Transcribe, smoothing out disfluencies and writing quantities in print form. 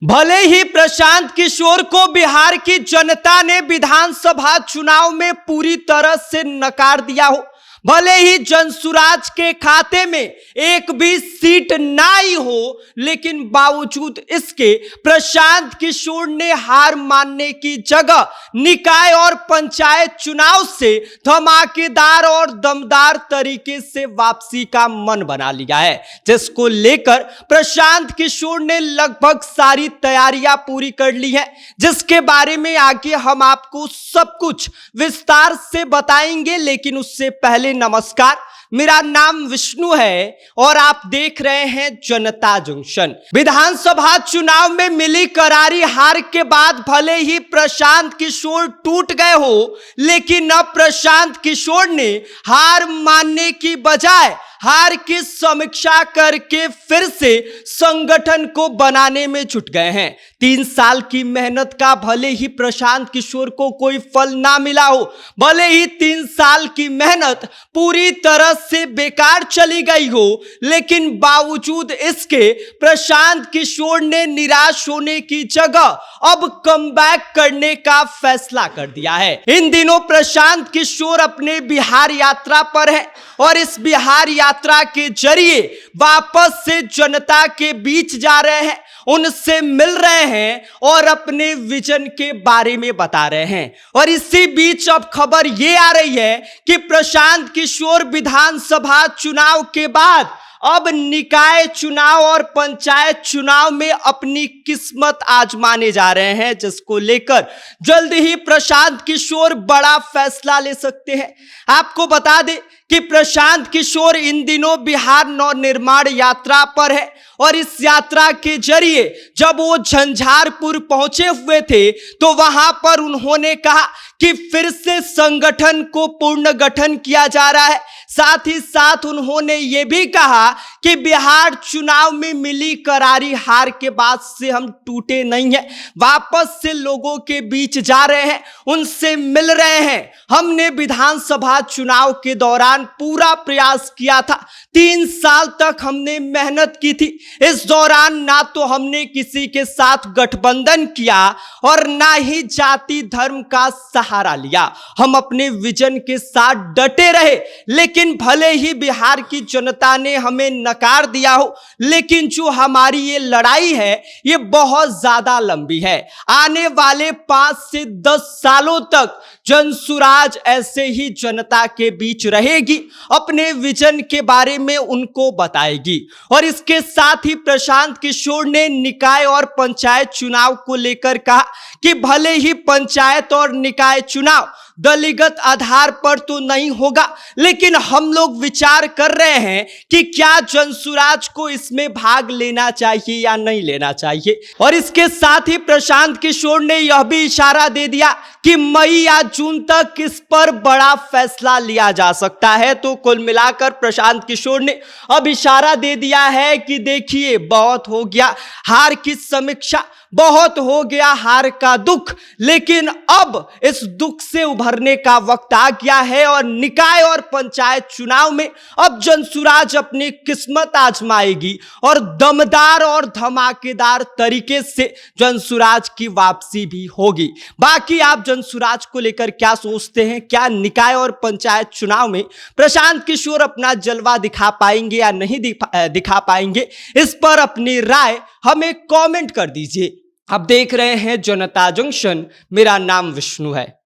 भले ही प्रशांत किशोर को बिहार की जनता ने विधानसभा चुनाव में पूरी तरह से नकार दिया हो, भले ही जनसुराज के खाते में एक भी सीट ना आई हो, लेकिन बावजूद इसके प्रशांत किशोर ने हार मानने की जगह निकाय और पंचायत चुनाव से धमाकेदार और दमदार तरीके से वापसी का मन बना लिया है, जिसको लेकर प्रशांत किशोर ने लगभग सारी तैयारियां पूरी कर ली है, जिसके बारे में आगे हम आपको सब कुछ विस्तार से बताएंगे। लेकिन उससे पहले नमस्कार, मेरा नाम विष्णु है और आप देख रहे हैं जनता जंक्शन। विधानसभा चुनाव में मिली करारी हार के बाद भले ही प्रशांत किशोर टूट गए हो, लेकिन अब प्रशांत किशोर ने हार मानने की बजाय हार की समीक्षा करके फिर से संगठन को बनाने में जुट गए हैं। 3 साल की मेहनत का भले ही प्रशांत किशोर को कोई फल ना मिला हो, भले ही 3 साल की मेहनत पूरी तरह से बेकार चली गई हो, लेकिन बावजूद इसके प्रशांत किशोर ने निराश होने की जगह अब कमबैक करने का फैसला कर दिया है। इन दिनों प्रशांत किशोर अपने बिहार यात्रा पर है और इस बिहार यात्रा के जरिए वापस से जनता के बीच जा रहे हैं, उनसे मिल रहे हैं और अपने विजन के बारे में बता रहे हैं। और इसी बीच अब खबर ये आ रही है कि प्रशांत किशोर विधानसभा चुनाव के बाद अब निकाय चुनाव और पंचायत चुनाव में अपनी किस्मत आजमाने जा रहे हैं, जिसको लेकर जल्द ही प्रशांत किशोर बड़ा फैसला ले सकते हैं। आपको बता दें कि प्रशांत किशोर इन दिनों बिहार नवनिर्माण यात्रा पर है और इस यात्रा के जरिए जब वो झंझारपुर पहुंचे हुए थे तो वहां पर उन्होंने कहा कि फिर से संगठन को पूर्ण गठन किया जा रहा है। साथ ही साथ उन्होंने ये भी कहा कि बिहार चुनाव में मिली करारी हार के बाद से हम टूटे नहीं हैं, वापस से लोगों के बीच जा रहे हैं, उनसे मिल रहे हैं। हमने विधानसभा चुनाव के दौरान पूरा प्रयास किया था, 3 साल तक हमने मेहनत की थी। इस दौरान ना तो हमने किसी के साथ गठबंधन किया और ना ही जाति धर्म का सहारा लिया। हम अपने विजन के साथ डटे रहे। लेकिन भले ही बिहार की जनता ने हमें नकार दिया हो, लेकिन जो हमारी ये लड़ाई है ये बहुत ज्यादा लंबी है। आने वाले 5 से 10 सालों तक जनसुराज ऐसे ही जनता के बीच रहेगी, अपने विजन के बारे में उनको बताएगी। और इसके साथ ही प्रशांत किशोर ने निकाय और पंचायत चुनाव को लेकर कहा कि भले ही पंचायत और निकाय चुनाव दलीगत आधार पर तो नहीं होगा, लेकिन हम लोग विचार कर रहे हैं कि क्या जनसुराज को इसमें भाग लेना चाहिए या नहीं लेना चाहिए। और इसके साथ ही प्रशांत किशोर ने यह भी इशारा दे दिया कि मई या जून तक इस पर बड़ा फैसला लिया जा सकता है। तो कुल मिलाकर प्रशांत किशोर ने अब इशारा दे दिया है कि देखिए, बहुत हो गया हार की समीक्षा, बहुत हो गया हार का दुख, लेकिन अब इस दुख से उभरने का वक्त आ गया है और निकाय और पंचायत चुनाव में अब जनसुराज अपनी किस्मत आजमाएगी और दमदार और धमाकेदार तरीके से जनसुराज की वापसी भी होगी। बाकी आप जनसुराज को लेकर क्या सोचते हैं? क्या निकाय और पंचायत चुनाव में प्रशांत किशोर अपना जलवा दिखा पाएंगे या नहीं दिखा पाएंगे? इस पर अपनी राय हमें कमेंट कर दीजिए। आप देख रहे हैं जनता जंक्शन, मेरा नाम विष्णु है।